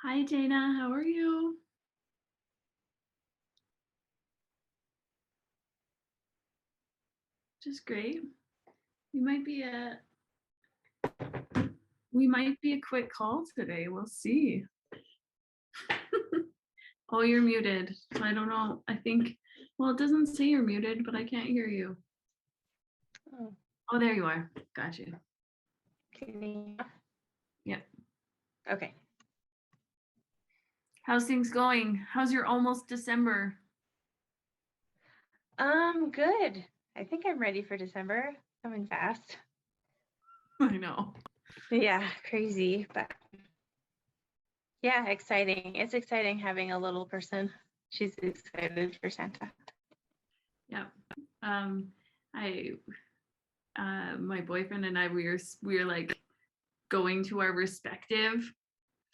Hi, Dana. How are you? Just great. We might be a we might be a quick call today. We'll see. Oh, you're muted. So I don't know. I think well, it doesn't say you're muted, but I can't hear you. Oh, Oh, there you are. Got you. can you? Yep. Okay. How's things going? How's your almost December? Good. I think I'm ready for December. Coming fast. I know. Yeah, crazy, but yeah, exciting. It's exciting having a little person. She's excited for Santa. Yeah. I my boyfriend and I we were like going to our respective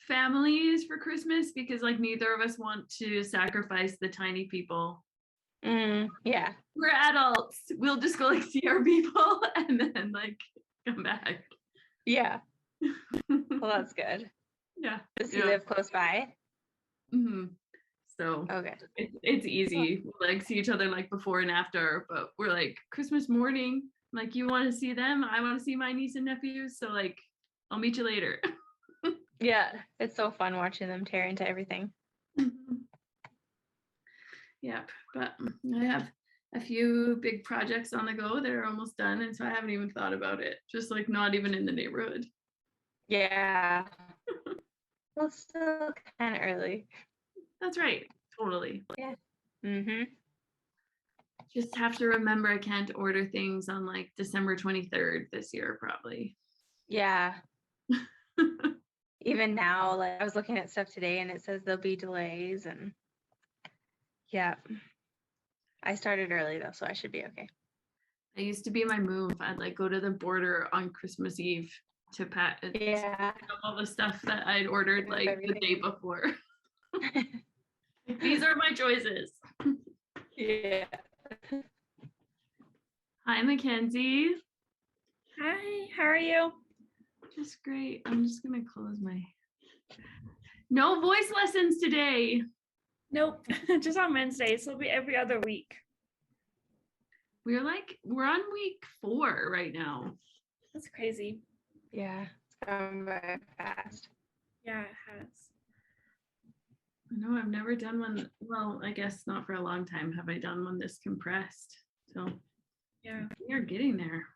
families for Christmas because like neither of us want to sacrifice the tiny people. Yeah. We're adults. We'll just go like see our people and then like come back. Yeah. Well, that's good. Yeah. Does he Yeah. live close by? hmm So Okay. it's easy. We like see each other like before and after, but we're like Christmas morning. Like you want to see them, I want to see my niece and nephews. So like I'll meet you later. Yeah, it's so fun watching them tear into everything. Yep. But I have a few big projects on the go that are almost done, and so I haven't even thought about it. Just like not even in the neighborhood. Yeah. Well, it's still kind of early. That's right. Totally. Yeah. Mm-hmm. Just have to remember I can't order things on like December 23rd this year, probably. Yeah. Even now, like I was looking at stuff today and it says there'll be delays and yeah. I started early though, so I should be okay. It used to be my move. I'd like go to the border on Christmas Eve to Yeah. pick up all the stuff that I'd ordered like the Everything. day before. These are my choices. Yeah. Hi, Mackenzie. Hi, how are you? Just great. I'm just gonna close my. No voice lessons today. Nope, just on Wednesdays. So it'll be every other week. We're on week 4 right now. That's crazy. Yeah. It's going by fast. Yeah, it has. No, I've never done one. Well, I guess not for a long time have I done one this compressed. So Yeah. we are getting there.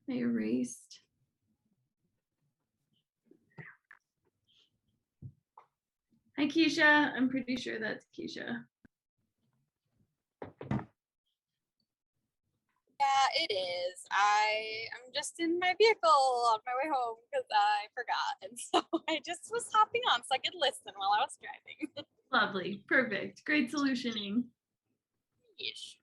I erased. Hi, Keisha. I'm pretty sure that's Keisha. Yeah, it is. I am just in my vehicle on my way home because I forgot. And so I just was hopping on so I could listen while I was driving. Lovely. Perfect. Great solutioning. Yeesh.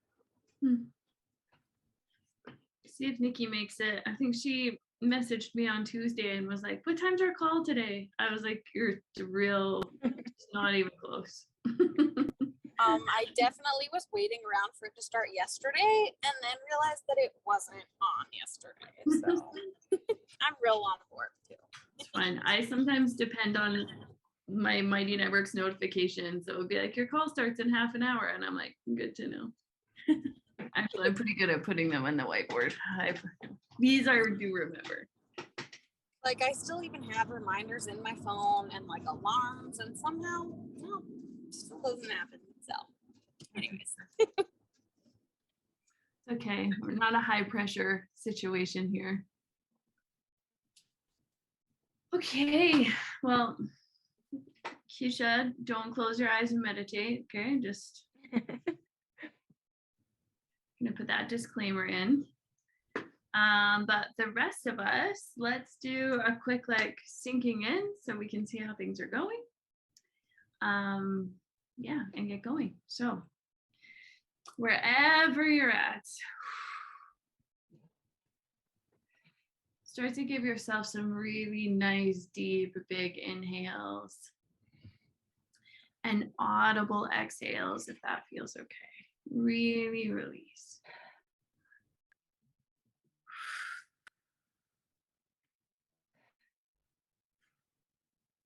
See if Nikki makes it. I think she messaged me on Tuesday and was like, "What time's our call today?" I was like, "You're real. It's not even close." I definitely was waiting around for it to start yesterday and then realized that it wasn't on yesterday. So I'm real on board too. It's fine. I sometimes depend on my Mighty Networks notifications. So it would be like, your call starts in half an hour. And I'm like, good to know. Actually, I'm pretty good at putting them on the whiteboard. These I do remember. Like I still even have reminders in my phone and like alarms, and somehow, no, it still doesn't happen. So anyways. Okay, we're not a high pressure situation here. Okay, well, Keisha, don't close your eyes and meditate. Okay, just gonna put that disclaimer in. But the rest of us, let's do a quick like sinking in so we can see how things are going. Yeah, and get going. So wherever you're at, start to give yourself some really nice, deep, big inhales and audible exhales if that feels okay. Really release.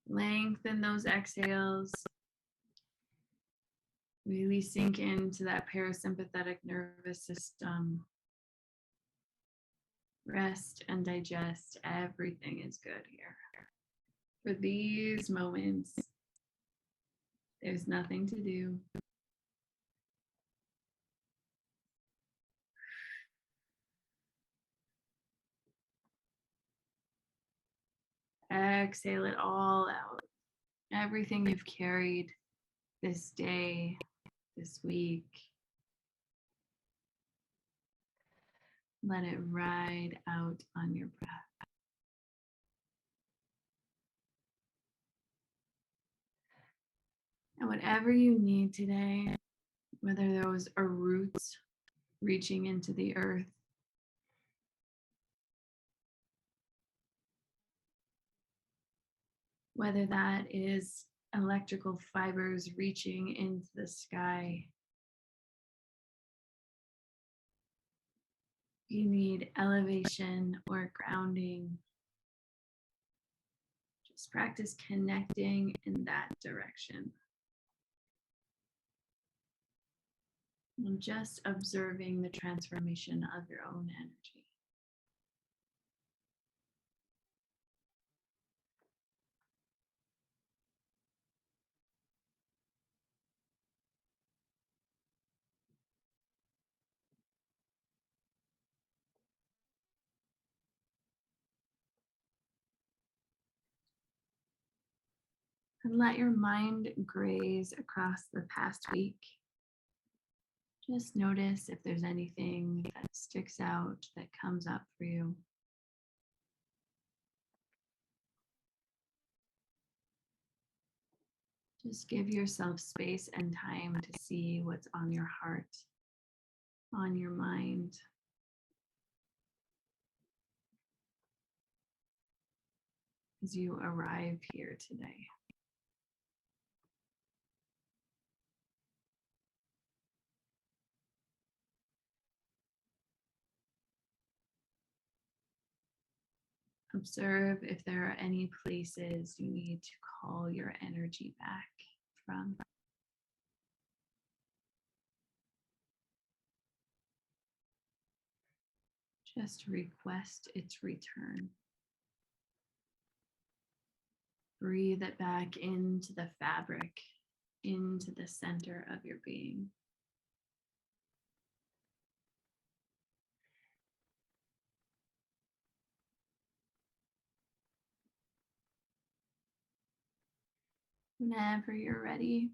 Lengthen those exhales. Really sink into that parasympathetic nervous system. Rest and digest. Everything is good here. For these moments, there's nothing to do. Exhale it all out. Everything you've carried this day, this week. Let it ride out on your breath. And whatever you need today, whether those are roots reaching into the earth, whether that is electrical fibers reaching into the sky, you need elevation or grounding, just practice connecting in that direction. And just observing the transformation of your own energy. And let your mind graze across the past week. Just notice if there's anything that sticks out that comes up for you. Just give yourself space and time to see what's on your heart, on your mind. As you arrive here today. Observe if there are any places you need to call your energy back from. Just request its return. Breathe it back into the fabric, into the center of your being. Whenever you're ready,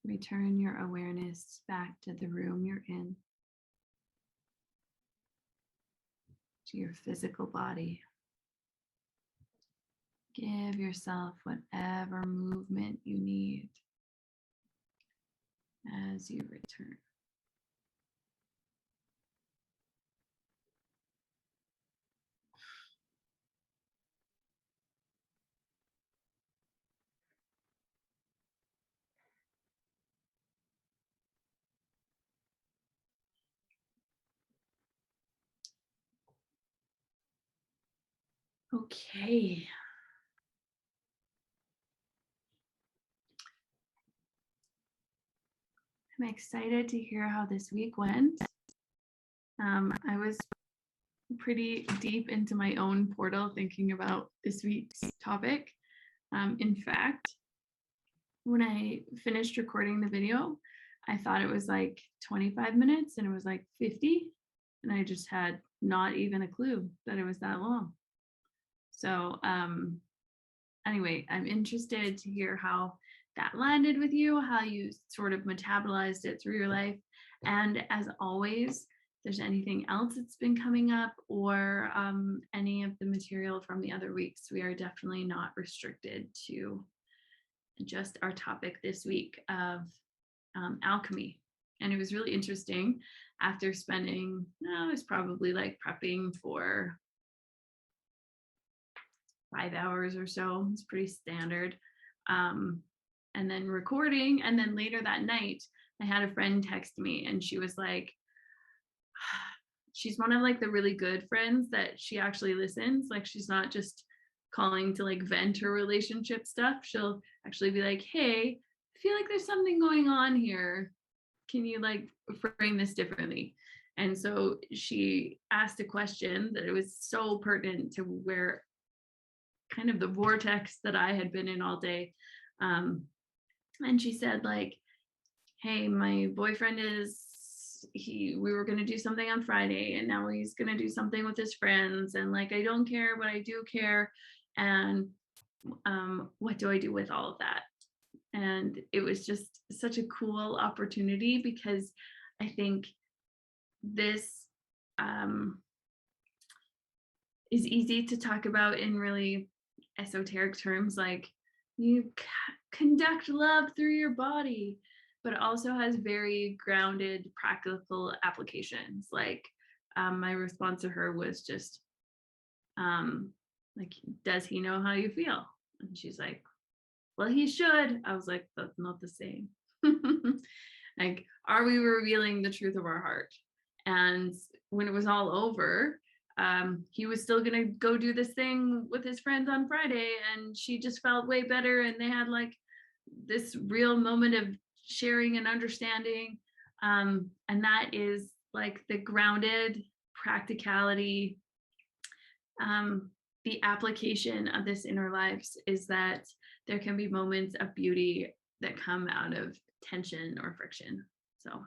return your awareness back to the room you're in, to your physical body. Give yourself whatever movement you need as you return. Okay. I'm excited to hear how this week went. I was pretty deep into my own portal thinking about this week's topic. In fact, when I finished recording the video, I thought it was like 25 minutes and it was like 50. And I just had not even a clue that it was that long. So anyway, I'm interested to hear how that landed with you, how you sort of metabolized it through your life. And as always, if there's anything else that's been coming up or any of the material from the other weeks, we are definitely not restricted to just our topic this week of alchemy. And it was really interesting after spending, it was probably like prepping for 5 hours or so. It's pretty standard. And then recording. And then later that night, I had a friend text me and she was like, she's one of like the really good friends that she actually listens. Like she's not just calling to like vent her relationship stuff, she'll actually be like, hey, I feel like there's something going on here. Can you like frame this differently? And so she asked a question that it was so pertinent to where kind of the vortex that I had been in all day. And she said like, hey, my boyfriend we were going to do something on Friday and now he's going to do something with his friends. And like, I don't care, but I do care. And what do I do with all of that? And it was just such a cool opportunity because I think this is easy to talk about in really esoteric terms, like you conduct love through your body, but it also has very grounded practical applications. Like my response to her was just like, does he know how you feel? And she's like, well, he should. I was like, that's not the same. Like, are we revealing the truth of our heart? And when it was all over, he was still gonna go do this thing with his friends on Friday, and she just felt way better, and they had like this real moment of sharing and understanding. And that is like the grounded practicality. The application of this in our lives is that there can be moments of beauty that come out of tension or friction. So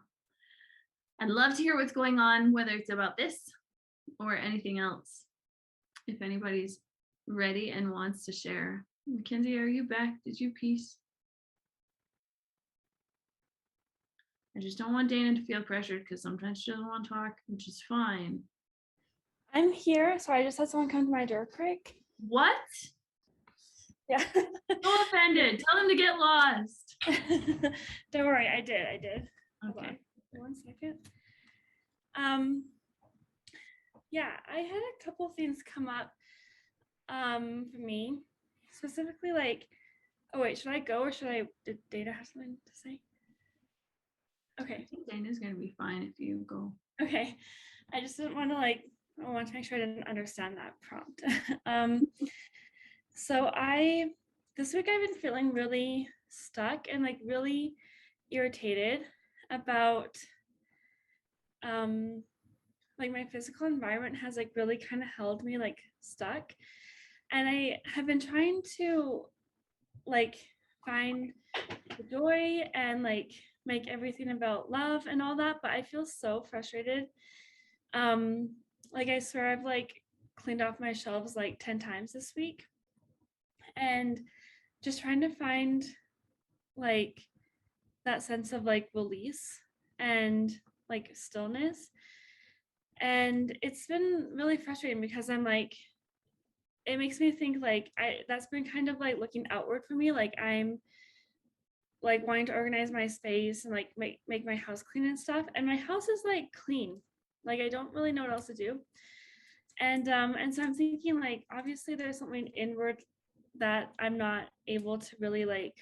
I'd love to hear what's going on, whether it's about this or anything else. If anybody's ready and wants to share. Mackenzie, are you back? Did you peace? I just don't want Dana to feel pressured because sometimes she doesn't want to talk, which is fine. I'm here. Sorry, I just had someone come to my door quick. What? Yeah. So offended. Tell them to get lost. Don't worry, I did. Hold Okay. on 1 second. Yeah, I had a couple things come up for me. Specifically like, oh wait, should I go or did Dana have something to say? Okay. I think Dana's gonna be fine if you go. Okay. I just didn't want to I want to make sure I didn't understand that prompt. So this week I've been feeling really stuck and like really irritated about like my physical environment has like really kind of held me like stuck. And I have been trying to like find the joy and like make everything about love and all that, but I feel so frustrated. Like I swear I've like cleaned off my shelves like 10 times this week and just trying to find like that sense of like release and like stillness. And it's been really frustrating because I'm like, it makes me think like that's been kind of like looking outward for me. Like I'm like wanting to organize my space and like make my house clean and stuff. And my house is like clean. Like I don't really know what else to do. And so I'm thinking like obviously there's something inward that I'm not able to really like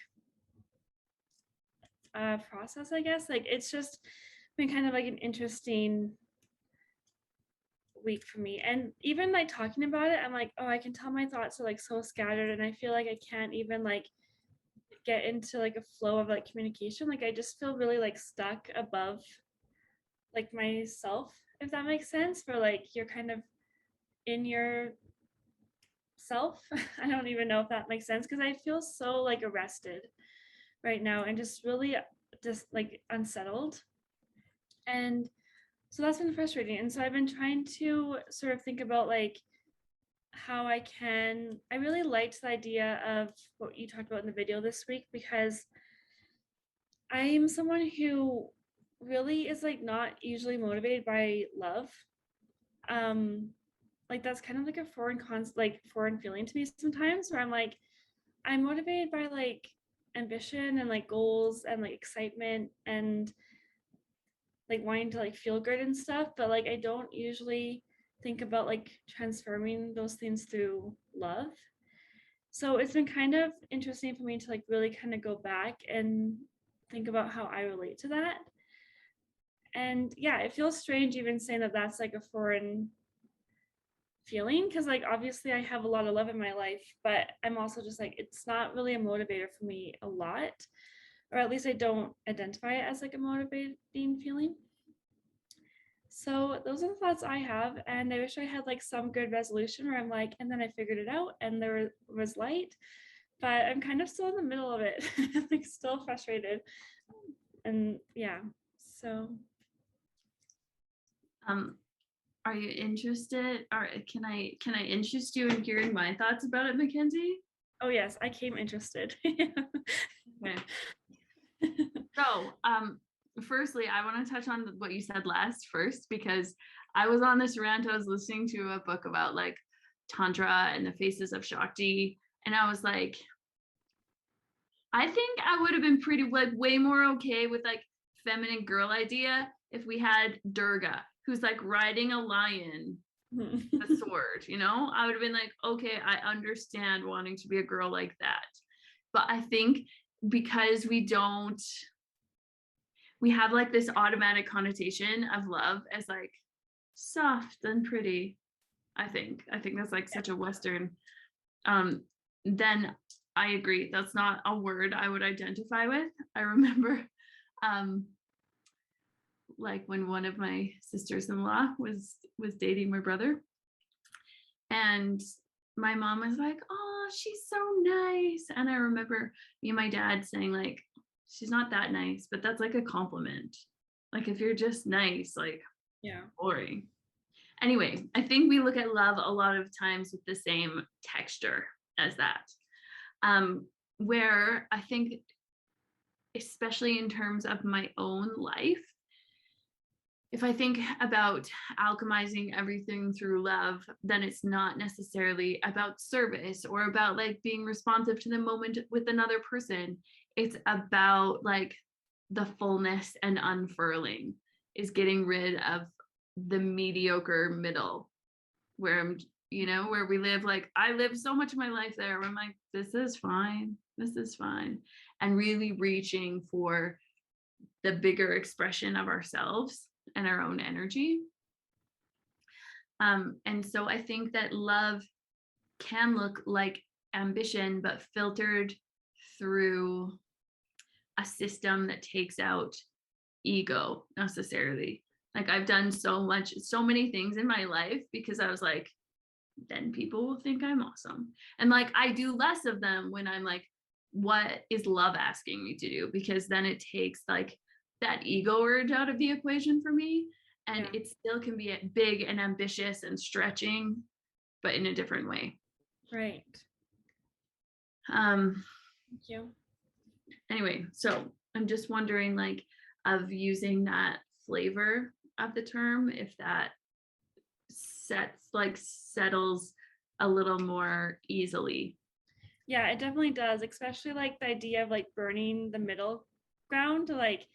process, I guess. Like it's just been kind of like an interesting week for me. And even like talking about it, I'm like, oh, I can tell my thoughts are like so scattered and I feel like I can't even like get into like a flow of like communication. Like I just feel really like stuck above like myself, if that makes sense, for like you're kind of in your self. I don't even know if that makes sense because I feel so like arrested right now and just really just like unsettled. And so that's been frustrating. And so I've been trying to sort of think about like how I really liked the idea of what you talked about in the video this week because I'm someone who really is like not usually motivated by love. Like that's kind of like a foreign feeling to me sometimes where I'm like, I'm motivated by like ambition and like goals and like excitement and like wanting to like feel good and stuff, but like I don't usually think about like transforming those things through love. So it's been kind of interesting for me to like really kind of go back and think about how I relate to that. And yeah, it feels strange even saying that that's like a foreign feeling, because like obviously I have a lot of love in my life, but I'm also just like, it's not really a motivator for me a lot, or at least I don't identify it as like a motivating feeling. So those are the thoughts I have, and I wish I had like some good resolution where I'm like, and then I figured it out and there was light, but I'm kind of still in the middle of it. Like still frustrated. And yeah, so Are you interested, or can I interest you in hearing my thoughts about it, Mackenzie? oh yes, I came interested. Okay. So, firstly, I want to touch on what you said last first, because I was on this rant. I was listening to a book about like Tantra and the faces of Shakti, and I was like, I think I would have been pretty like way more okay with like feminine girl idea if we had Durga, who's like riding a lion, a sword, you know? I would have been like, okay, I understand wanting to be a girl like that. But I think because we have like this automatic connotation of love as like soft and pretty. I think that's like such a Western. Then I agree, that's not a word I would identify with. I remember like when one of my sisters-in-law was dating my brother, and my mom was like, oh, she's so nice. And I remember me and my dad saying like, she's not that nice, but that's like a compliment. Like if you're just nice, like, Yeah. boring. Anyway, I think we look at love a lot of times with the same texture as that. Where I think, especially in terms of my own life, if I think about alchemizing everything through love, then it's not necessarily about service or about like being responsive to the moment with another person. It's about like the fullness and unfurling, is getting rid of the mediocre middle where I'm, where we live. Like I live so much of my life there where I'm like, this is fine. This is fine. And really reaching for the bigger expression of ourselves and our own energy. And so I think that love can look like ambition, but filtered through a system that takes out ego necessarily. Like I've done so many things in my life because I was like, then people will think I'm awesome. And like I do less of them when I'm like, what is love asking me to do? Because then it takes like that ego urge out of the equation for me. And it still can be big and ambitious and stretching, but in a different way. Right. Thank you. Anyway, so I'm just wondering, like, of using that flavor of the term, if that settles a little more easily. Yeah, it definitely does, especially like the idea of like burning the middle ground, like,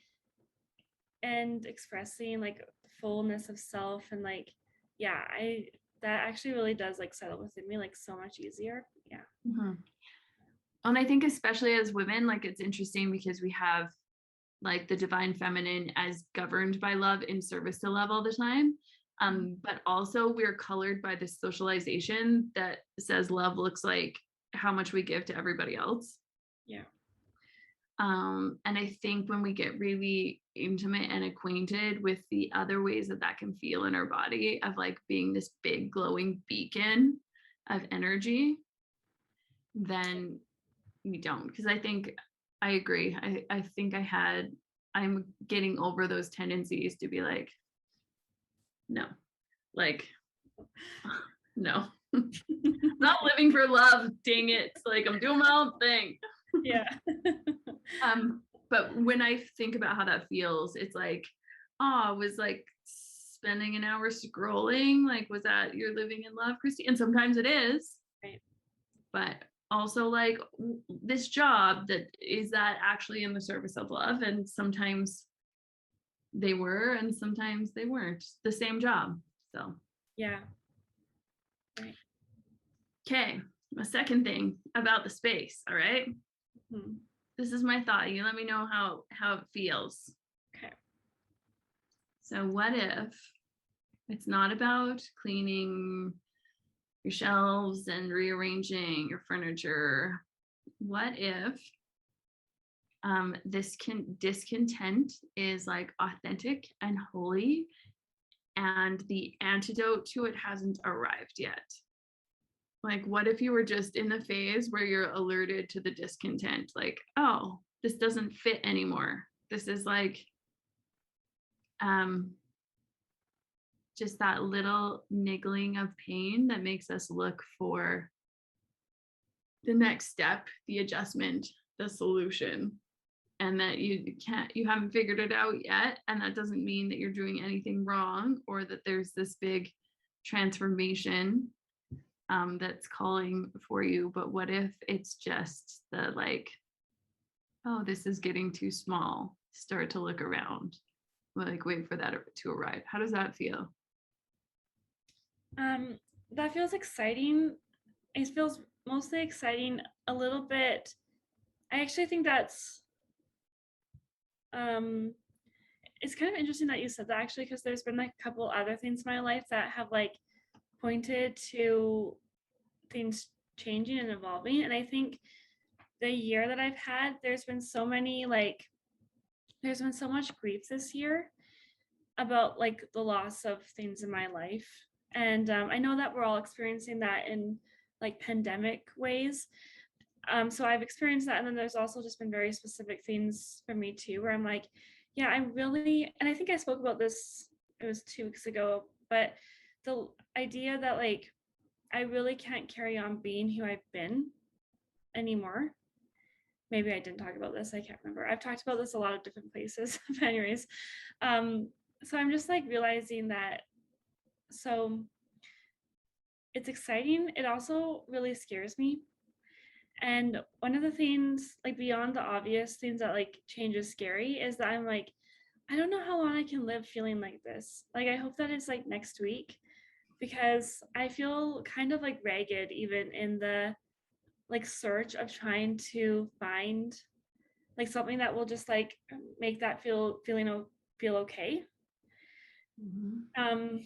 and expressing like fullness of self, and like, yeah, that actually really does like settle within me like so much easier. Yeah. Mm-hmm. And I think especially as women, like it's interesting because we have like the divine feminine as governed by love, in service to love all the time. But also we're colored by this socialization that says love looks like how much we give to everybody else. Yeah. And I think when we get really intimate and acquainted with the other ways that can feel in our body, of like being this big glowing beacon of energy, then we don't. Because I agree. I think I'm getting over those tendencies to be like, no, like, no. Not living for love, dang it. Like I'm doing my own thing. Yeah. But when I think about how that feels, it's like, oh, was like spending an hour scrolling, like, was that you're living in love, Christy? And sometimes it is. Right. But also like this job, that is that actually in the service of love? And sometimes they were, and sometimes they weren't the same job. So yeah. Right. Okay, a second thing about the space. All right. Mm-hmm. This is my thought. You let me know how it feels. Okay. So what if it's not about cleaning your shelves and rearranging your furniture. What if this discontent is like authentic and holy, and the antidote to it hasn't arrived yet? Like, what if you were just in the phase where you're alerted to the discontent? Like, oh, this doesn't fit anymore. This is like just that little niggling of pain that makes us look for the next step, the adjustment, the solution, and that you haven't figured it out yet. And that doesn't mean that you're doing anything wrong or that there's this big transformation that's calling for you. But what if it's just the like, oh, this is getting too small, start to look around, like wait for that to arrive? How does that feel? That feels exciting. It feels mostly exciting, a little bit. I actually think that's it's kind of interesting that you said that, actually, because there's been like a couple other things in my life that have like pointed to things changing and evolving. And I think the year that I've had, there's been so much grief this year about like the loss of things in my life. And I know that we're all experiencing that in like pandemic ways. So I've experienced that. And then there's also just been very specific things for me too, where I'm like, yeah, I really, and I think I spoke about this, it was 2 weeks ago, but the idea that like, I really can't carry on being who I've been anymore. Maybe I didn't talk about this, I can't remember. I've talked about this a lot of different places. But anyways, so I'm just like realizing that, so it's exciting. It also really scares me. And one of the things, like beyond the obvious things that like change is scary, is that I'm like, I don't know how long I can live feeling like this. Like, I hope that it's like next week, because I feel kind of like ragged even in the like search of trying to find like something that will just like make that feel okay. Mm-hmm.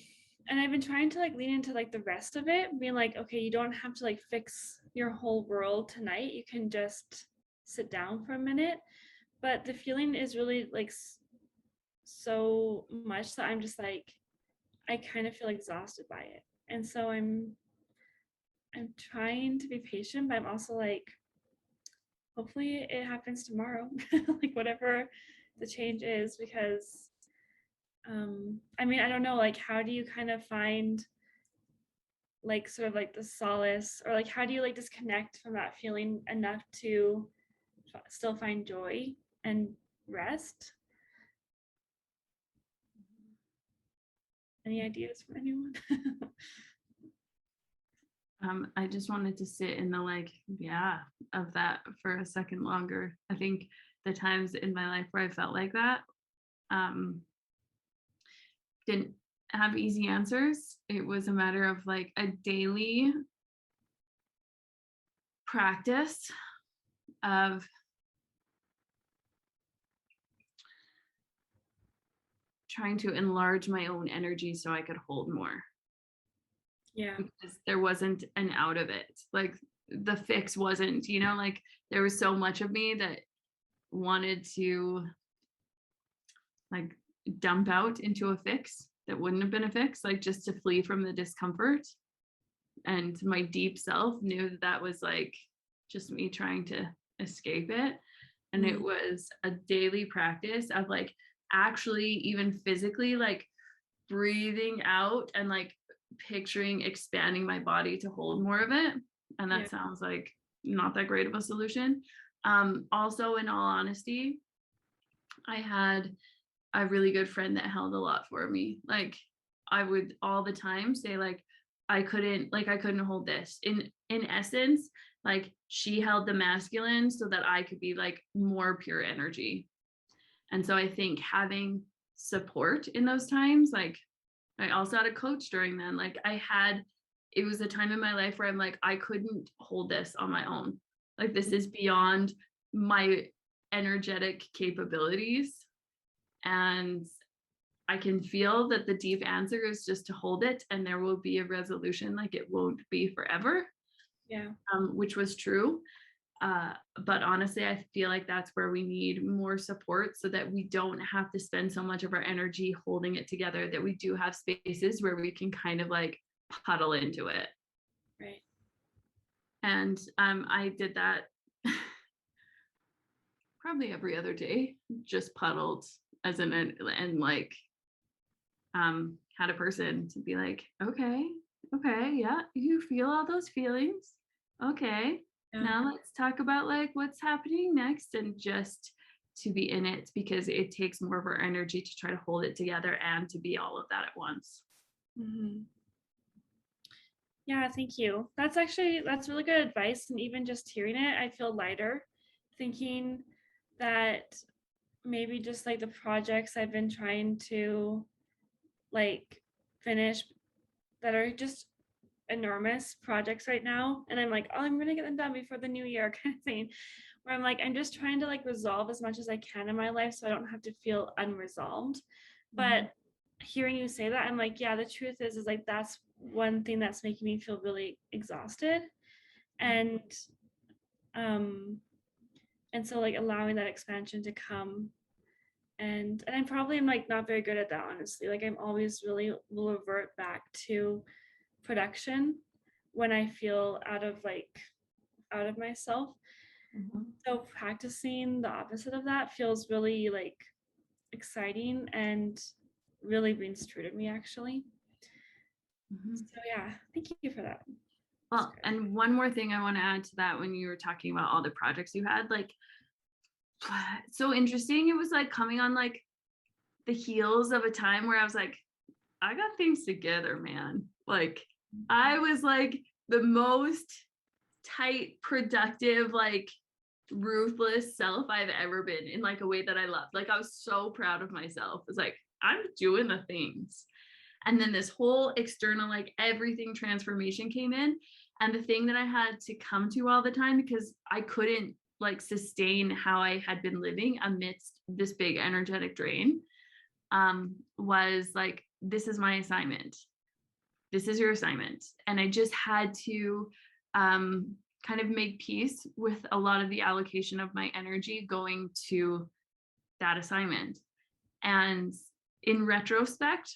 And I've been trying to like lean into like the rest of it, being like, okay, you don't have to like fix your whole world tonight. You can just sit down for a minute. But the feeling is really like so much that I'm just like, I kind of feel exhausted by it. And so I'm trying to be patient, but I'm also like, hopefully it happens tomorrow, like whatever the change is, because I mean, I don't know, like how do you kind of find like sort of like the solace, or like how do you like disconnect from that feeling enough to still find joy and rest? Any ideas from anyone? I just wanted to sit in the like, yeah, of that for a second longer. I think the times in my life where I felt like that didn't have easy answers. It was a matter of like a daily practice of trying to enlarge my own energy so I could hold more. Yeah. Because there wasn't an out of it. Like the fix wasn't, like there was so much of me that wanted to like dump out into a fix that wouldn't have been a fix, like just to flee from the discomfort. And my deep self knew that was like just me trying to escape it. And it was a daily practice of like actually even physically like breathing out and like picturing expanding my body to hold more of it. And that sounds like not that great of a solution. Also, in all honesty, I had a really good friend that held a lot for me. Like I would all the time say like I couldn't hold this. In essence, like she held the masculine so that I could be like more pure energy. And so I think having support in those times, like I also had a coach during then. Like it was a time in my life where I'm like, I couldn't hold this on my own. Like this is beyond my energetic capabilities. And I can feel that the deep answer is just to hold it and there will be a resolution, like it won't be forever, Yeah. which was true. But honestly, I feel like that's where we need more support so that we don't have to spend so much of our energy holding it together, that we do have spaces where we can kind of like puddle into it. Right. And I did that probably every other day, just puddled as an, and like had a person to be like, okay, yeah, you feel all those feelings. Okay, Yeah. now let's talk about like what's happening next, and just to be in it, because it takes more of our energy to try to hold it together and to be all of that at once. Mm-hmm. Yeah, thank you. That's really good advice. And even just hearing it, I feel lighter, thinking that maybe just like the projects I've been trying to like finish that are just enormous projects right now. And I'm like, oh, I'm gonna get them done before the new year kind of thing. Where I'm like, I'm just trying to like resolve as much as I can in my life so I don't have to feel unresolved. But hearing you say that, I'm like, yeah, the truth is like that's one thing that's making me feel really exhausted. And and so like allowing that expansion to come, and I probably am like not very good at that, honestly. Like I'm always really will revert back to production when I feel out of myself. So practicing the opposite of that feels really like exciting and really rings true to me, actually. So yeah, thank you for that. Well, and one more thing I want to add to that, when you were talking about all the projects you had, like, so interesting. It was like coming on like the heels of a time where I was like, I got things together, man. Like I was like the most tight, productive, like ruthless self I've ever been, in like a way that I loved. Like I was so proud of myself. It's like, I'm doing the things. And then this whole external, like everything transformation came in. And the thing that I had to come to all the time, because I couldn't like sustain how I had been living amidst this big energetic drain, was like, this is my assignment. This is your assignment. And I just had to kind of make peace with a lot of the allocation of my energy going to that assignment. And in retrospect,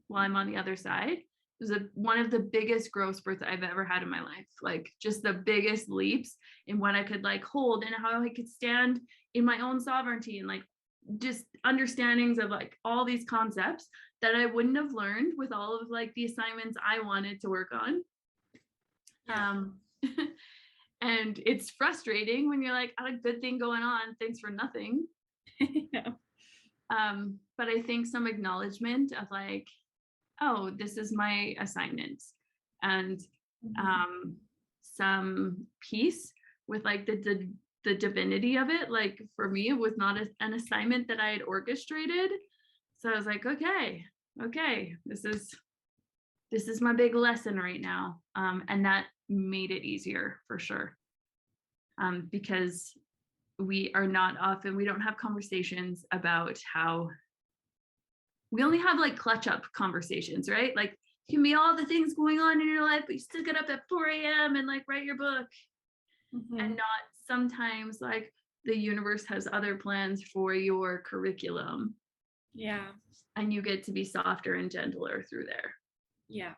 while I'm on the other side, it was one of the biggest growth spurts I've ever had in my life. Like just the biggest leaps in what I could like hold and how I could stand in my own sovereignty, and like just understandings of like all these concepts that I wouldn't have learned with all of like the assignments I wanted to work on. And it's frustrating when you're like, I had a good thing going on, thanks for nothing. Yeah. But I think some acknowledgement of like, oh, this is my assignment, and some peace with like the divinity of it. Like for me, it was not an assignment that I had orchestrated. So I was like, okay, this is my big lesson right now. And that made it easier for sure. Because we don't have conversations about how, we only have like clutch up conversations, right? Like it can be all the things going on in your life, but you still get up at 4 a.m. and like write your book. And not sometimes like the universe has other plans for your curriculum. Yeah. And you get to be softer and gentler through there. Yeah.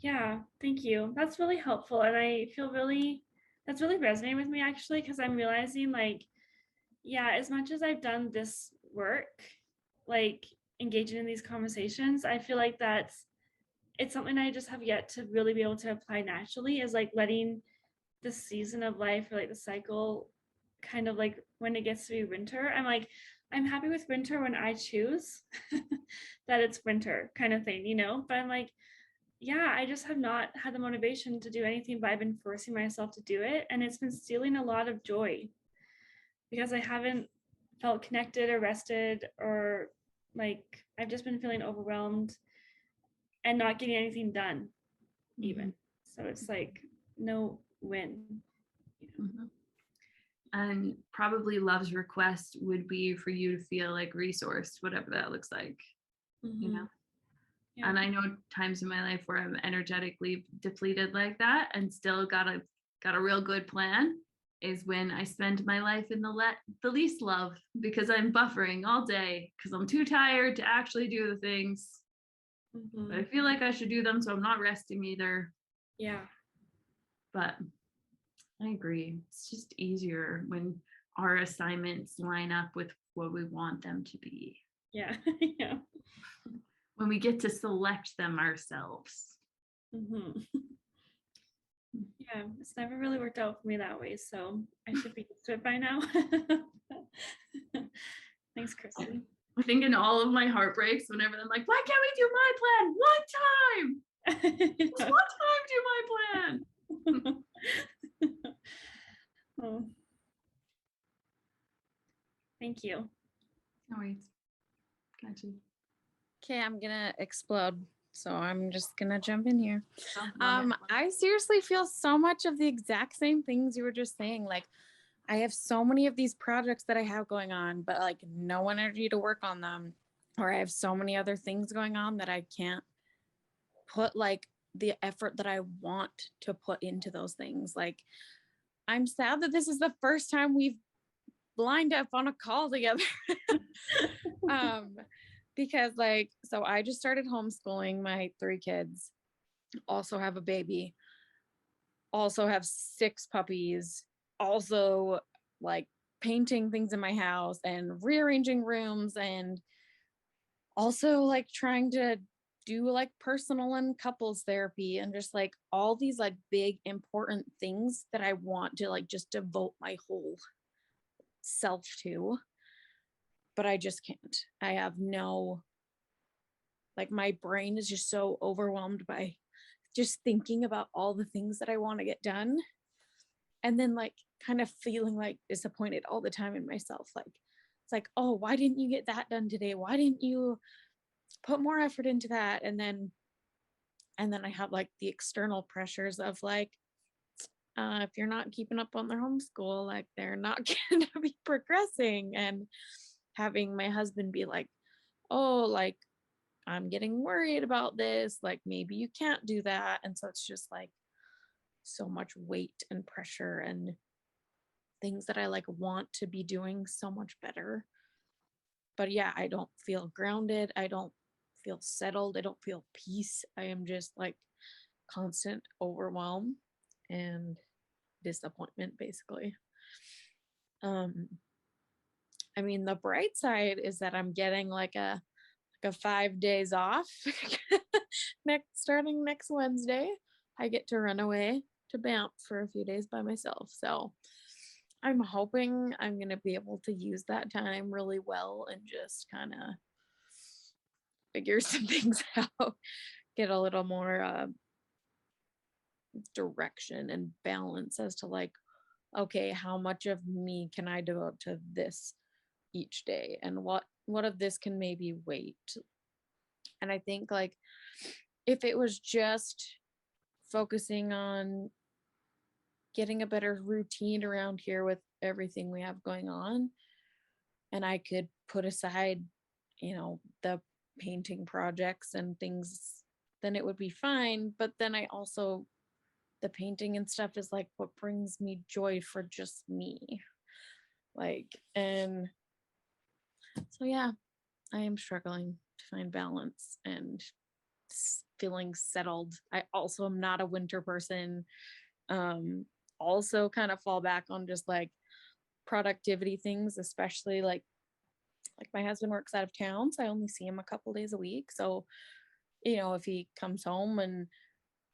Yeah. Thank you. That's really helpful. And I feel that's really resonating with me, actually, because I'm realizing like, yeah, as much as I've done this work, like engaging in these conversations, I feel like it's something I just have yet to really be able to apply naturally, is like letting the season of life, or like the cycle, kind of like when it gets to be winter, I'm like, I'm happy with winter when I choose that it's winter kind of thing, but I'm like, yeah, I just have not had the motivation to do anything, but I've been forcing myself to do it, and it's been stealing a lot of joy because I haven't felt connected or rested, or like I've just been feeling overwhelmed and not getting anything done even. So it's like no win. And probably love's request would be for you to feel like resourced, whatever that looks like, you know. Yeah. And I know times in my life where I'm energetically depleted like that and still got a real good plan is when I spend my life in the least love, because I'm buffering all day because I'm too tired to actually do the things. But I feel like I should do them, so I'm not resting either. Yeah. But I agree. It's just easier when our assignments line up with what we want them to be. Yeah. Yeah. When we get to select them ourselves. Yeah, it's never really worked out for me that way, so I should be used to it by now. Thanks, Christy. I think in all of my heartbreaks, whenever I'm like, why can't we do my plan? One time! Just one time do my plan. Oh. Thank you. No worries. Got you. Okay, I'm gonna explode. So I'm just gonna jump in here. Love it. I seriously feel so much of the exact same things you were just saying. Like, I have so many of these projects that I have going on, but like no energy to work on them. Or I have so many other things going on that I can't put like the effort that I want to put into those things. Like, I'm sad that this is the first time we've lined up on a call together. Because like, so I just started homeschooling my 3 kids, also have a baby, also have 6 puppies, also like painting things in my house and rearranging rooms, and also like trying to do like personal and couples therapy, and just like all these like big important things that I want to like just devote my whole self to, but I just can't. I have no, like, my brain is just so overwhelmed by just thinking about all the things that I want to get done, and then like kind of feeling like disappointed all the time in myself. Like, it's like, oh, why didn't you get that done today? Why didn't you put more effort into that? And then I have like the external pressures of like, if you're not keeping up on their homeschool, like they're not going to be progressing. And having my husband be like, oh, like, I'm getting worried about this, like maybe you can't do that. And so it's just like so much weight and pressure and things that I like want to be doing so much better. But yeah, I don't feel grounded. I don't feel settled. I don't feel peace. I am just like constant overwhelm and disappointment, basically. I mean, the bright side is that I'm getting like a 5 days off starting next Wednesday. I get to run away to Banff for a few days by myself. So I'm hoping I'm going to be able to use that time really well and just kind of figure some things out, get a little more direction and balance as to like, okay, how much of me can I devote to this each day, and what of this can maybe wait. And I think like if it was just focusing on getting a better routine around here with everything we have going on, and I could put aside, the painting projects and things, then it would be fine. But then the painting and stuff is like what brings me joy for just me. Like, and so yeah, I am struggling to find balance and feeling settled. I also am not a winter person. Also kind of fall back on just like productivity things, especially like my husband works out of town, so I only see him a couple days a week. So, if he comes home and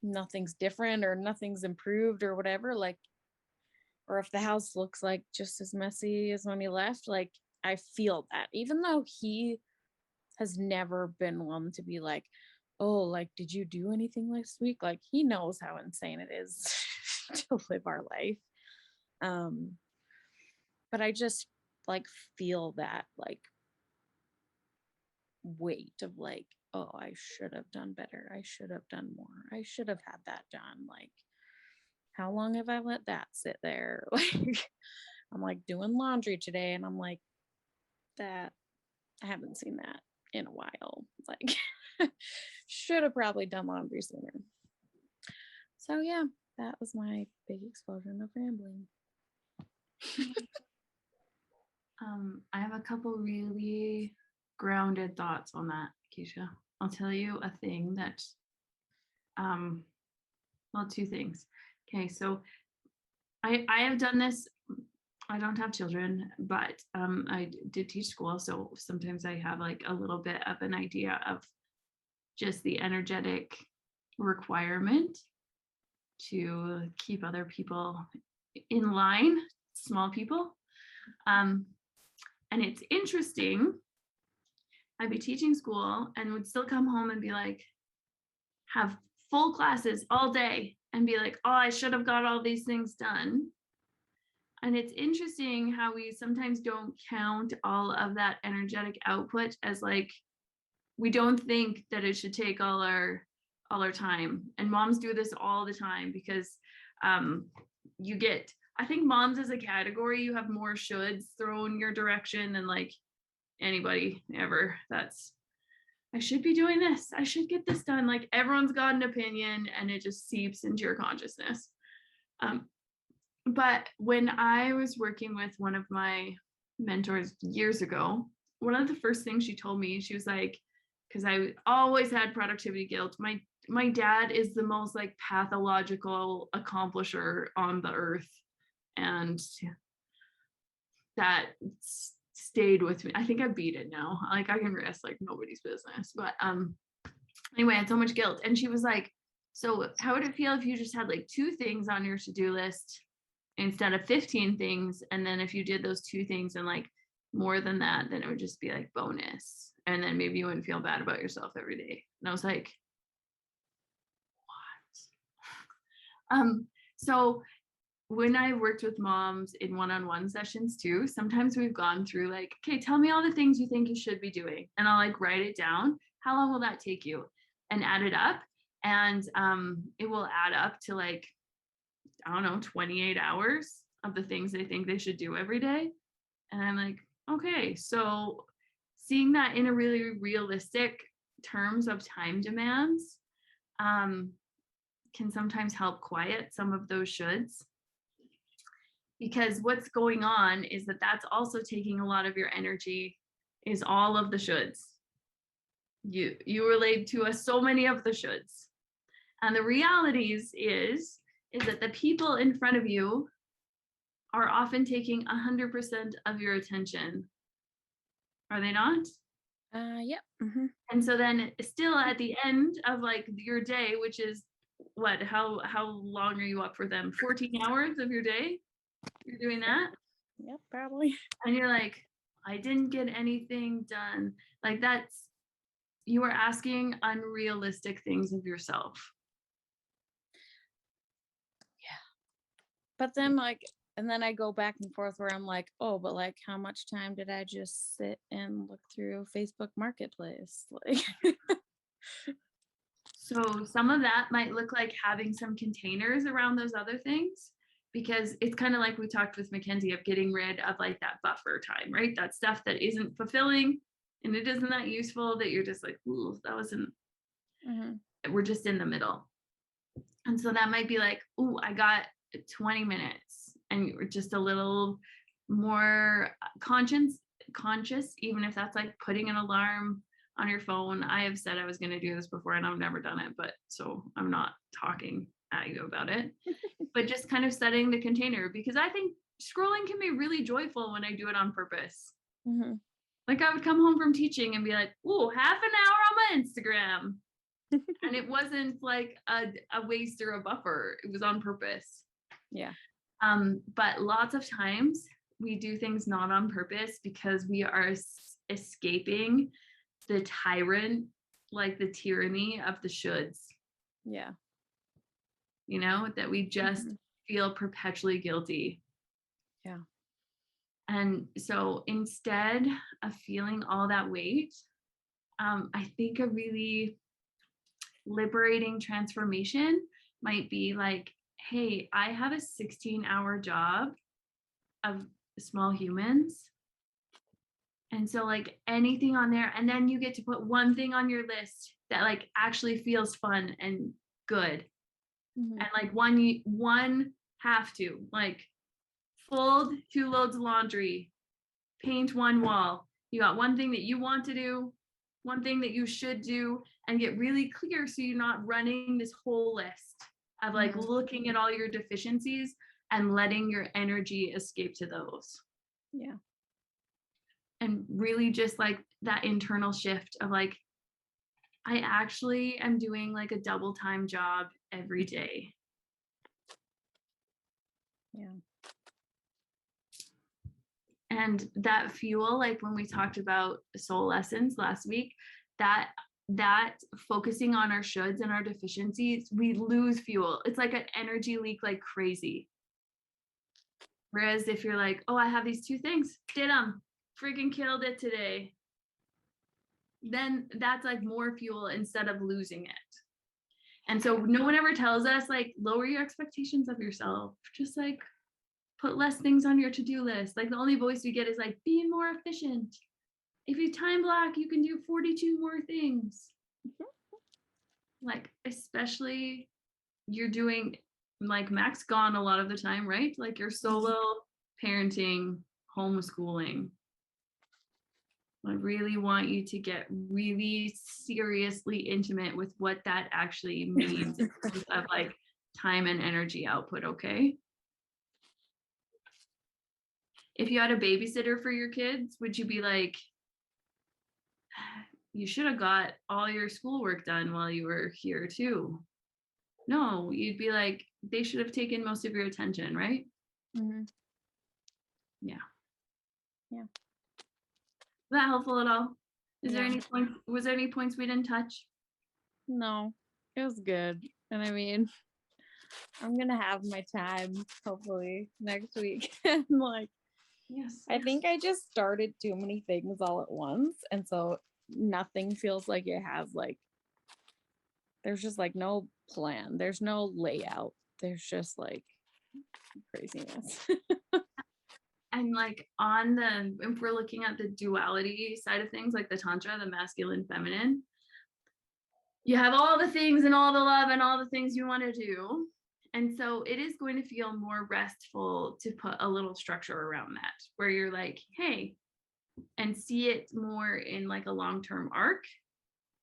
nothing's different or nothing's improved or whatever, like, or if the house looks like just as messy as when he left, like, I feel that, even though he has never been one to be like, oh, like, did you do anything last week? Like, he knows how insane it is to live our life. But I just like feel that like weight of like, oh, I should have done better. I should have done more. I should have had that done. Like, how long have I let that sit there? Like, I'm like doing laundry today, and I'm like, that I haven't seen that in a while. Like, should have probably done laundry sooner. So yeah, that was my big explosion of rambling. I have a couple really grounded thoughts on that, Keisha. I'll tell you a thing that, well, two things. Okay, so I have done this. I don't have children, but I did teach school, so sometimes I have like a little bit of an idea of just the energetic requirement to keep other people in line, small people. And it's interesting. I'd be teaching school and would still come home and be like, have full classes all day and be like, oh, I should have got all these things done. And it's interesting how we sometimes don't count all of that energetic output as like, we don't think that it should take all our time. And moms do this all the time because you get, I think moms as a category, you have more shoulds thrown your direction than like anybody ever. That's, I should be doing this, I should get this done. Like everyone's got an opinion and it just seeps into your consciousness. But when I was working with one of my mentors years ago, one of the first things she told me, she was like, because I always had productivity guilt. My dad is the most like pathological accomplisher on the earth, and that stayed with me. I think I beat it now. Like I can rest like nobody's business. But anyway, I had so much guilt. And she was like, so how would it feel if you just had like 2 things on your to-do list instead of 15 things? And then if you did those 2 things and like more than that, then it would just be like bonus. And then maybe you wouldn't feel bad about yourself every day. And I was like, what? So when I worked with moms in one-on-one sessions too, sometimes we've gone through like, okay, tell me all the things you think you should be doing. And I'll like write it down. How long will that take you? And add it up. And it will add up to like, I don't know, 28 hours of the things they think they should do every day. And I'm like, okay, so seeing that in a really realistic terms of time demands can sometimes help quiet some of those shoulds. Because what's going on is that that's also taking a lot of your energy, is all of the shoulds. You relate to us so many of the shoulds. And the realities is that the people in front of you are often taking 100% of your attention. Are they not? Yep. Mm-hmm. And so then still at the end of like your day, which is what, how long are you up for them? 14 hours of your day? You're doing that? Yep, probably. And you're like, I didn't get anything done. Like that's, you are asking unrealistic things of yourself. But then like, and then I go back and forth where I'm like, oh, but like how much time did I just sit and look through Facebook Marketplace? Like so some of that might look like having some containers around those other things, because it's kind of like we talked with Mackenzie of getting rid of like that buffer time, right? That stuff that isn't fulfilling and it isn't that useful, that you're just like, ooh, that wasn't, we're just in the middle. And so that might be like, ooh, I got 20 minutes, and you're just a little more conscious, even if that's like putting an alarm on your phone. I have said I was going to do this before and I've never done it, but so I'm not talking at you about it, but just kind of setting the container, because I think scrolling can be really joyful when I do it on purpose. mm-hmm. Like I would come home from teaching and be like, ooh, half an hour on my Instagram. And it wasn't like a waste or a buffer. It was on purpose. Yeah. But lots of times we do things not on purpose because we are escaping the tyrant, like the tyranny of the shoulds. Yeah. You know, that we just feel perpetually guilty. Yeah. And so instead of feeling all that weight, I think a really liberating transformation might be like, hey, I have a 16-hour job of small humans. And so like anything on there, and then you get to put one thing on your list that like actually feels fun and good. Mhm. And like one have to like fold 2 loads of laundry, paint 1 wall. You got one thing that you want to do, one thing that you should do, and get really clear so you're not running this whole list of like Mhm. looking at all your deficiencies and letting your energy escape to those. Yeah. And really just like that internal shift of like, I actually am doing like a double time job every day. Yeah. And that fuel, like when we talked about soul lessons last week, that focusing on our shoulds and our deficiencies, we lose fuel. It's like an energy leak like crazy. Whereas if you're like, oh, I have these 2 things, did them, freaking killed it today, then that's like more fuel instead of losing it. And so no one ever tells us like lower your expectations of yourself. Just like put less things on your to-do list. Like the only voice we get is like be more efficient. If you time block, you can do 42 more things. Like especially you're doing like Mac's gone a lot of the time, right? Like you're solo parenting, homeschooling. I really want you to get really seriously intimate with what that actually means in terms of like time and energy output, okay? If you had a babysitter for your kids, would you be like, you should have got all your schoolwork done while you were here too? No, you'd be like, they should have taken most of your attention, right? Mhm. Yeah. Yeah. Is that helpful at all? Is there Yeah. any points? Was there any points we didn't touch? No, it was good. And I mean, I'm gonna have my time hopefully next week. And like, Yes. I think I just started too many things all at once. And so nothing feels like it has like, there's just like no plan. There's no layout. There's just like craziness. And like on the, if we're looking at the duality side of things, like the Tantra, the masculine, feminine, you have all the things and all the love and all the things you want to do. And so it is going to feel more restful to put a little structure around that, where you're like, hey, and see it more in like a long-term arc.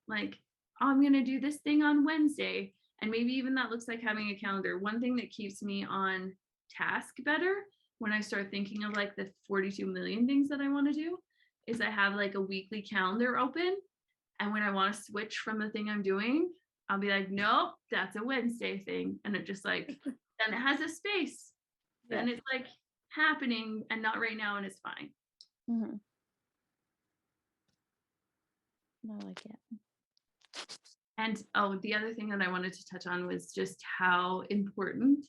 Like, oh, I'm going to do this thing on Wednesday. And maybe even that looks like having a calendar. One thing that keeps me on task better when I start thinking of like the 42 million things that I want to do is I have like a weekly calendar open. And when I want to switch from the thing I'm doing, I'll be like, nope, that's a Wednesday thing. And it just like, then it has a space. Then Yeah. it's like happening and not right now, and it's fine. Mm-hmm. I like it. And oh, the other thing that I wanted to touch on was just how important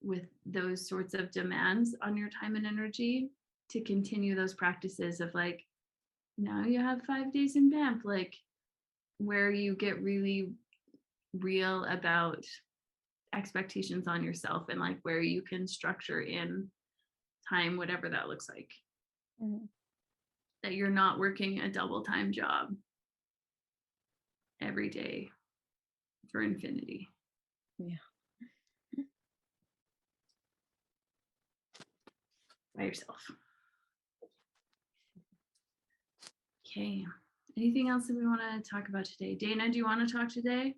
with those sorts of demands on your time and energy to continue those practices of like, now you have 5 days in Banff, like where you get really real about expectations on yourself and like where you can structure in time, whatever that looks like. Mm-hmm. That you're not working a double time job every day for infinity. Yeah. By yourself. Okay. Anything else that we want to talk about today? Dana, do you want to talk today?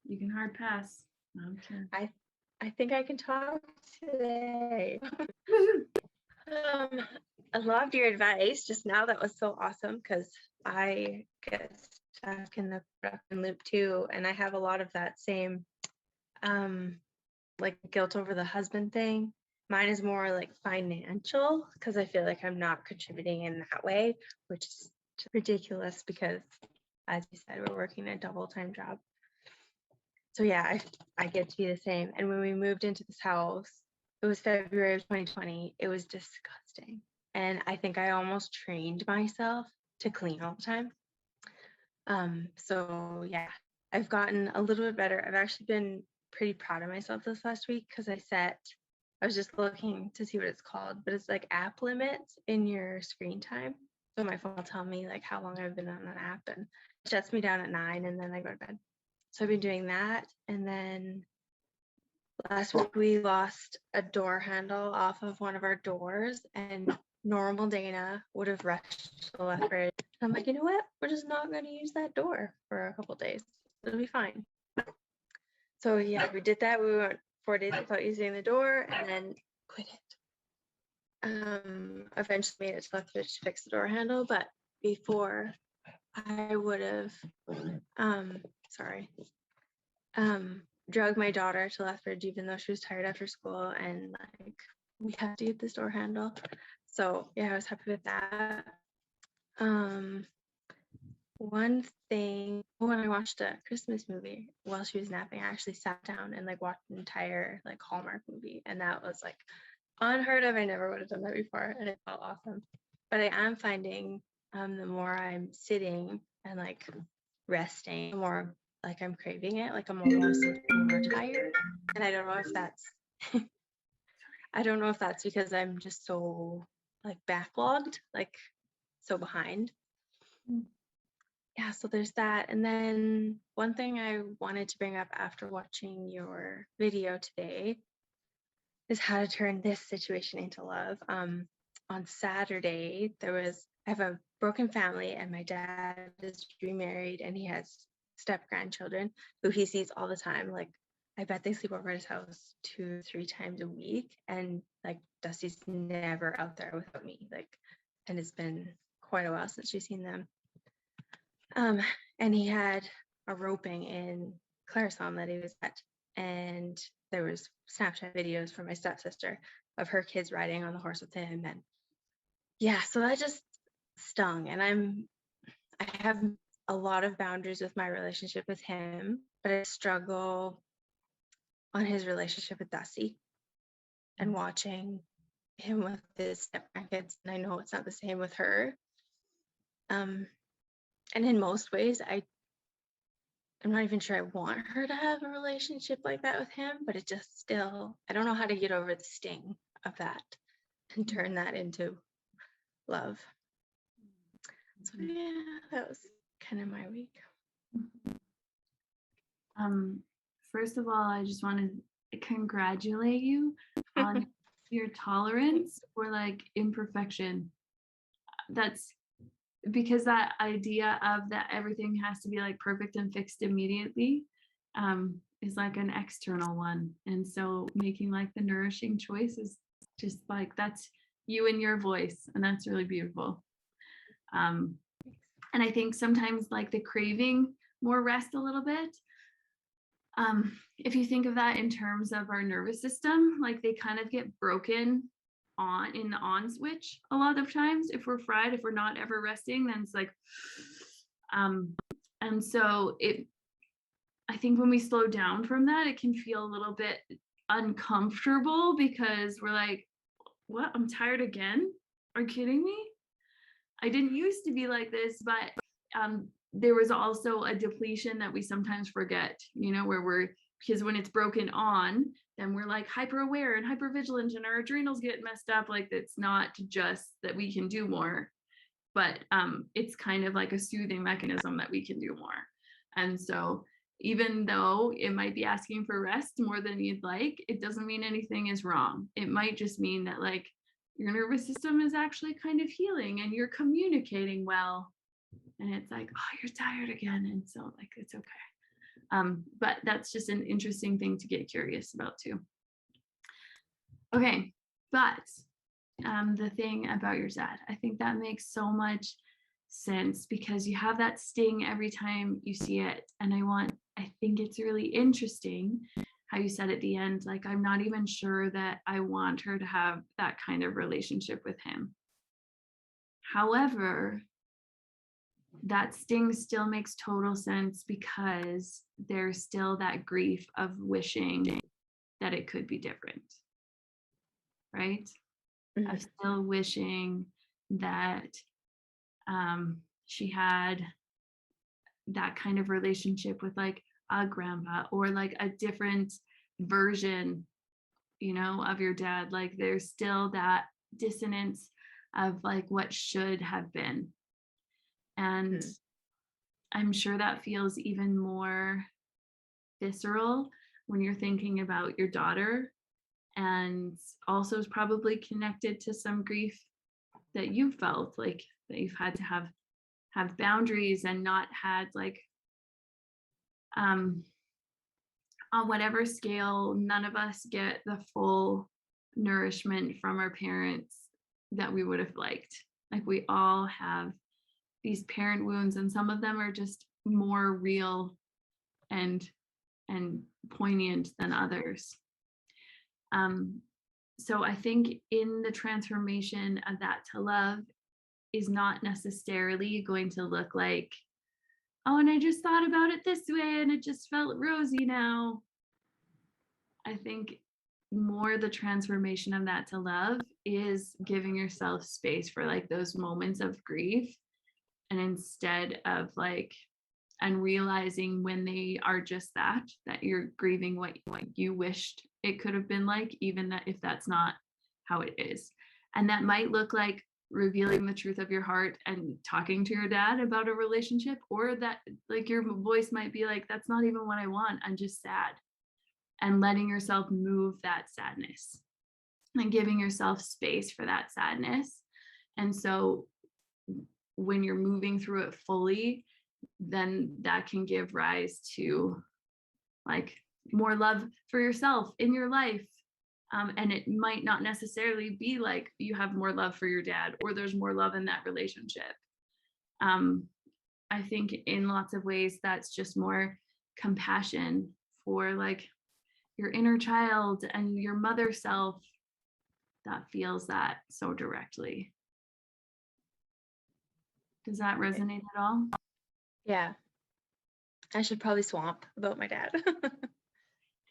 You can hard pass. Okay. I think I can talk today. I loved your advice just now. That was so awesome because I get stuck in the production loop too, and I have a lot of that same like guilt over the husband thing. Mine is more like financial because I feel like I'm not contributing in that way, which is ridiculous because, as you said, we're working a double time job. So yeah, I get to be the same. And when we moved into this house, it was February of 2020. It was disgusting. And I think I almost trained myself to clean all the time. So yeah, I've gotten a little bit better. I've actually been pretty proud of myself this last week because I set I was just looking to see what it's called, but it's like app limits in your screen time. So my phone will tell me like how long I've been on an app, and it shuts me down at 9 and then I go to bed. So I've been doing that. And then last week we lost a door handle off of one of our doors, and normal Dana would have rushed to Lethbridge. I'm like, you know what? We're just not going to use that door for a couple days. It'll be fine. So yeah, we did that. We went 4 days without using the door and then quit it. Eventually made it to Lethbridge to fix the door handle, but before I would have, drug my daughter to Lethbridge even though she was tired after school, and like we have to get this door handle. So yeah, I was happy with that. One thing, when I watched a Christmas movie while she was napping, I actually sat down and like watched an entire like Hallmark movie, and that was like unheard of. I never would have done that before, and it felt awesome. But I am finding the more I'm sitting and like resting, the more like I'm craving it, like I'm almost more tired. And I don't know if that's I don't know if that's because I'm just so like backlogged, like so behind. Yeah, so there's that. And then one thing I wanted to bring up after watching your video today is how to turn this situation into love. On Saturday, I have a broken family, and my dad is remarried and he has step grandchildren who he sees all the time. Like, I bet they sleep over at his house 2-3 times a week, and like Dusty's never out there without me. Like, and it's been quite a while since she's seen them. And he had a roping in Clareson that he was at, and there was Snapchat videos from my stepsister of her kids riding on the horse with him, and yeah, so that just stung. And I have a lot of boundaries with my relationship with him, but I struggle on his relationship with Dusty and watching him with his step grandkids, and I know it's not the same with her. And in most ways, I'm not even sure I want her to have a relationship like that with him, but it just still, I don't know how to get over the sting of that and turn that into love. So yeah, that was kind of my week. First of all, I just want to congratulate you on your tolerance for like imperfection. That's because that idea of that everything has to be like perfect and fixed immediately is like an external one. And so making like the nourishing choice is just like, that's you and your voice, and that's really beautiful. And I think sometimes like the craving more rest a little bit. If you think of that in terms of our nervous system, like they kind of get broken on in the on switch a lot of times. If we're fried, if we're not ever resting, then it's like and so I think when we slow down from that, it can feel a little bit uncomfortable because we're like, what, I'm tired again? Are you kidding me? I didn't used to be like this, but there was also a depletion that we sometimes forget, where because when it's broken on, then we're like hyper aware and hyper vigilant, and our adrenals get messed up. Like, it's not just that we can do more, but it's kind of like a soothing mechanism that we can do more. And so even though it might be asking for rest more than you'd like, it doesn't mean anything is wrong. It might just mean that like your nervous system is actually kind of healing and you're communicating well. And it's like, oh, you're tired again. And so like, it's okay. But that's just an interesting thing to get curious about too. Okay, but the thing about your dad, I think that makes so much sense because you have that sting every time you see it. And I think it's really interesting how you said at the end, like, I'm not even sure that I want her to have that kind of relationship with him. However, that sting still makes total sense because there's still that grief of wishing that it could be different, right? Mm-hmm. Of still wishing that she had that kind of relationship with like a grandpa or like a different version, of your dad. Like there's still that dissonance of like what should have been. And I'm sure that feels even more visceral when you're thinking about your daughter, and also is probably connected to some grief that you felt, like that you've had to have boundaries and not had like on whatever scale, none of us get the full nourishment from our parents that we would have liked. Like we all have these parent wounds, and some of them are just more real and poignant than others. So I think in the transformation of that to love is not necessarily going to look like, oh, and I just thought about it this way and it just felt rosy now. I think more the transformation of that to love is giving yourself space for like those moments of grief, and instead of like, and realizing when they are just that you're grieving what you wished it could have been like, even that if that's not how it is. And that might look like revealing the truth of your heart and talking to your dad about a relationship, or that like your voice might be like, that's not even what I want, I'm just sad, and letting yourself move that sadness and giving yourself space for that sadness. And so when you're moving through it fully, then that can give rise to like more love for yourself in your life. And it might not necessarily be like you have more love for your dad or there's more love in that relationship. I think in lots of ways that's just more compassion for like your inner child and your mother self that feels that so directly. Does that resonate at all? Yeah. I should probably swamp about my dad.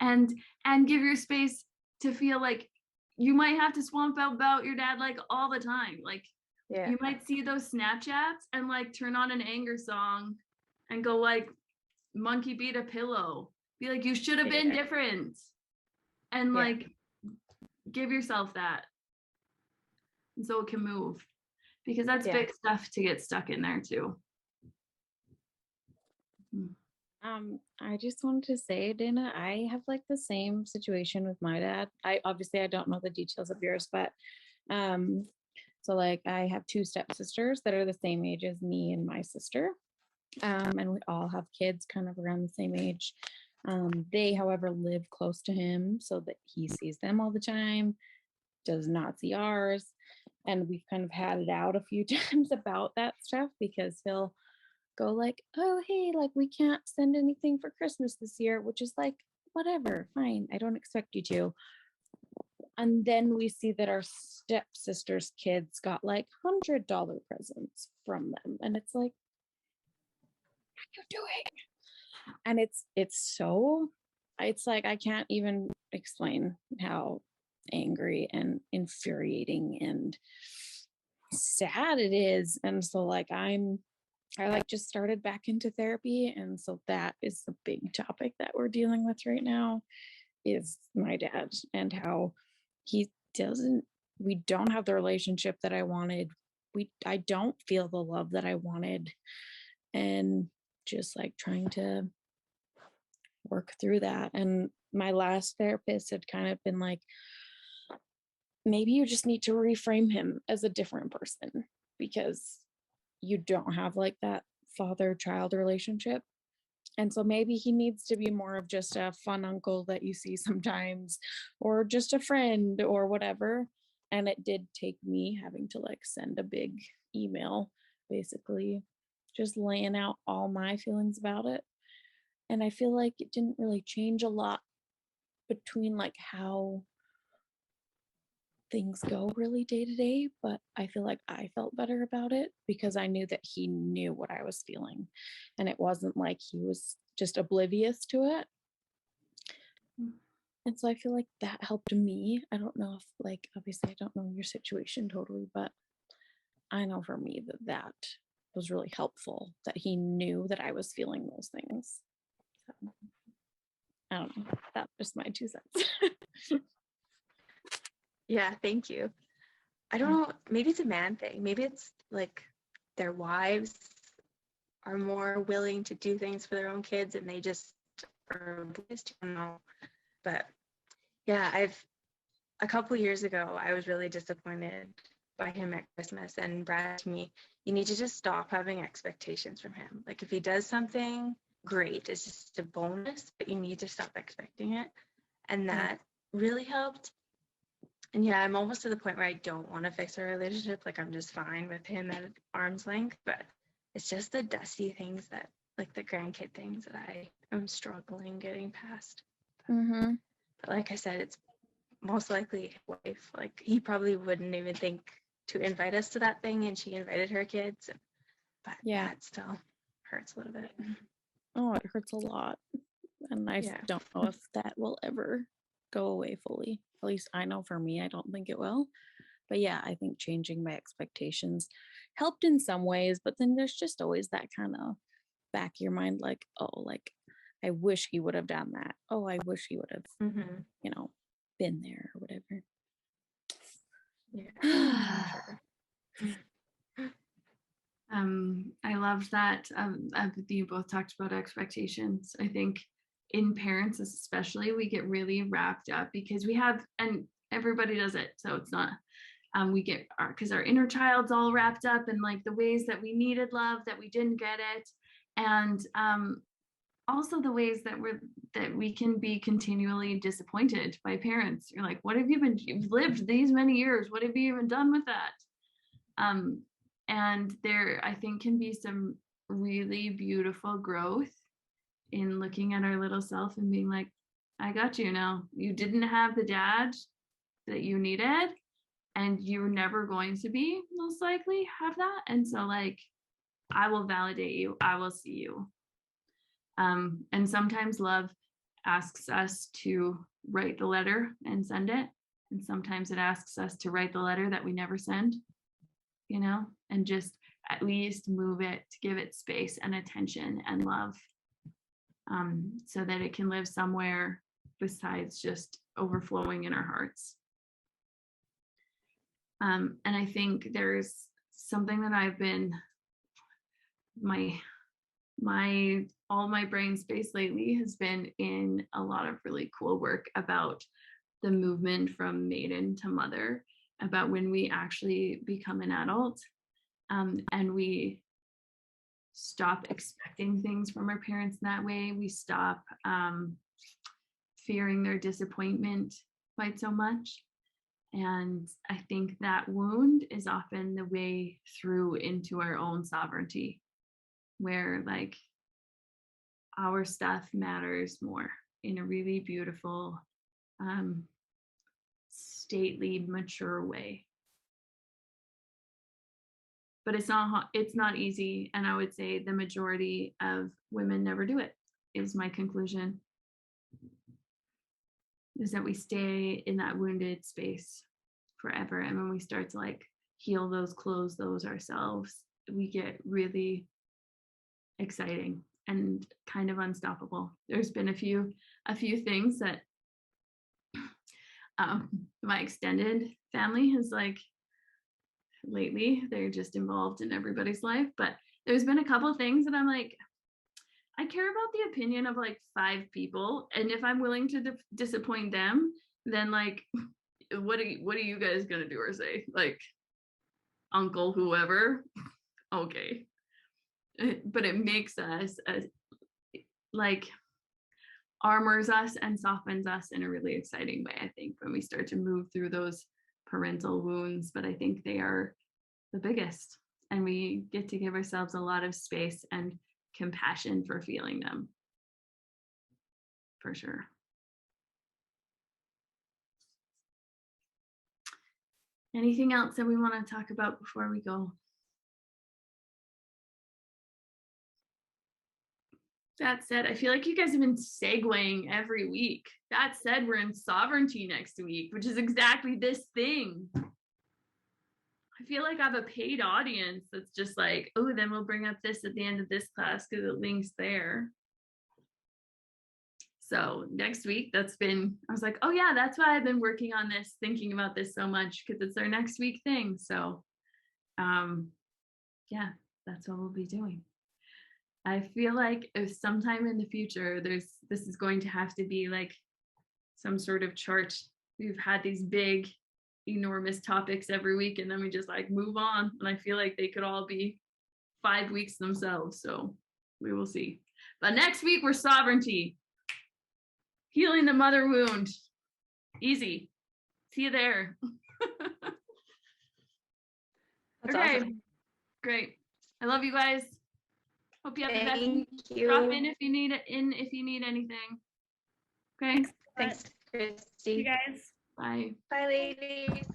and give your space to feel like you might have to swamp about your dad like all the time. Like Yeah. you might see those Snapchats and like turn on an anger song and go like, monkey beat a pillow, be like, you should have been different, and like give yourself that, and so it can move, because that's big stuff to get stuck in there too. I just wanted to say, Dana, I have like the same situation with my dad. I don't know the details of yours, but so like I have two stepsisters that are the same age as me and my sister. And we all have kids kind of around the same age. They, however, live close to him so that he sees them all the time, does not see ours. And we've kind of had it out a few times about that stuff, because he'll go like, oh, hey, like we can't send anything for Christmas this year, which is like, whatever, fine, I don't expect you to. And then we see that our stepsister's kids got like $100 presents from them. And it's like, what are you doing? And it's like, I can't even explain how angry and infuriating and sad it is. And so like I like just started back into therapy, and so that is the big topic that we're dealing with right now, is my dad and how we don't have the relationship that I wanted. I don't feel the love that I wanted, and just like trying to work through that. And my last therapist had kind of been like, maybe you just need to reframe him as a different person, because you don't have like that father-child relationship. And so maybe he needs to be more of just a fun uncle that you see sometimes, or just a friend or whatever. And it did take me having to like send a big email, basically just laying out all my feelings about it. And I feel like it didn't really change a lot between like how things go really day to day, but I feel like I felt better about it because I knew that he knew what I was feeling, and it wasn't like he was just oblivious to it. And so I feel like that helped me. I don't know if, like, obviously I don't know your situation totally, but I know for me that was really helpful, that he knew that I was feeling those things. So, I don't know. That's just my 2 cents. Yeah, thank you. I don't know, maybe it's a man thing. Maybe it's like their wives are more willing to do things for their own kids and they just are oblivious to, I don't know. But yeah, a couple years ago, I was really disappointed by him at Christmas, and Brad to me, you need to just stop having expectations from him. Like if he does something, great, it's just a bonus, but you need to stop expecting it. And that really helped. And yeah, I'm almost to the point where I don't want to fix our relationship. Like I'm just fine with him at arm's length, but it's just the dusty things that, like the grandkid things that I am struggling getting past. Mm-hmm. But like I said, it's most likely his wife. Like he probably wouldn't even think to invite us to that thing, and she invited her kids. But Yeah. that still hurts a little bit. Oh, it hurts a lot. And I Yeah. don't know if that will ever go away fully. At least I know for me, I don't think it will. But yeah, I think changing my expectations helped in some ways, but then there's just always that kind of back of your mind, like, oh, like I wish he would have done that. Oh, I wish he would have, Mm-hmm. been there or whatever. Yeah. Sure. I love that you both talked about expectations. I think in parents especially, we get really wrapped up because we have, and everybody does it, so it's not, we get because our inner child's all wrapped up in like the ways that we needed love that we didn't get it, and also the ways that we can be continually disappointed by parents. You're like, what have you've lived these many years, what have you even done with that? And there, I think, can be some really beautiful growth in looking at our little self and being like, I got you now. You didn't have the dad that you needed, and you're never going to be most likely have that. And so, like, I will validate you. I will see you. And sometimes love asks us to write the letter and send it. And sometimes it asks us to write the letter that we never send, and just at least move it to give it space and attention and love, so that it can live somewhere besides just overflowing in our hearts. And I think there's something that I've been, all my brain space lately has been in a lot of really cool work about the movement from maiden to mother, about when we actually become an adult, and we stop expecting things from our parents in that way. We stop fearing their disappointment quite so much. And I think that wound is often the way through into our own sovereignty, where like our stuff matters more in a really beautiful, stately, mature way. But it's not easy, and I would say the majority of women never do it, is my conclusion, is that we stay in that wounded space forever. And when we start to like heal those, close those ourselves, we get really exciting and kind of unstoppable. There's been a few things that my extended family has like lately, they're just involved in everybody's life, but there's been a couple of things that I'm like, I care about the opinion of like 5 people, and if I'm willing to disappoint them, then like what are you guys gonna do or say? Like, uncle whoever, okay. But it makes us like armors us and softens us in a really exciting way, I think, when we start to move through those parental wounds. But I think they are the biggest, and we get to give ourselves a lot of space and compassion for feeling them, for sure. Anything else that we want to talk about before we go? That said, I feel like you guys have been segueing every week. That said, we're in sovereignty next week, which is exactly this thing. I feel like I have a paid audience that's just like, oh, then we'll bring up this at the end of this class because it links there. So next week, I was like, oh yeah, that's why I've been working on this, thinking about this so much, because it's our next week thing. So yeah, that's what we'll be doing. I feel like if sometime in the future, this is going to have to be like some sort of chart. We've had these big, enormous topics every week, and then we just like move on. And I feel like they could all be 5 weeks themselves. So we will see. But next week, we're sovereignty. Healing the mother wound. Easy. See you there. That's Okay. awesome. Great. I love you guys. Hope you have the best week. Thank Drop you. in if you need anything. Okay. Thanks, You Christy. guys. Bye. Bye, ladies.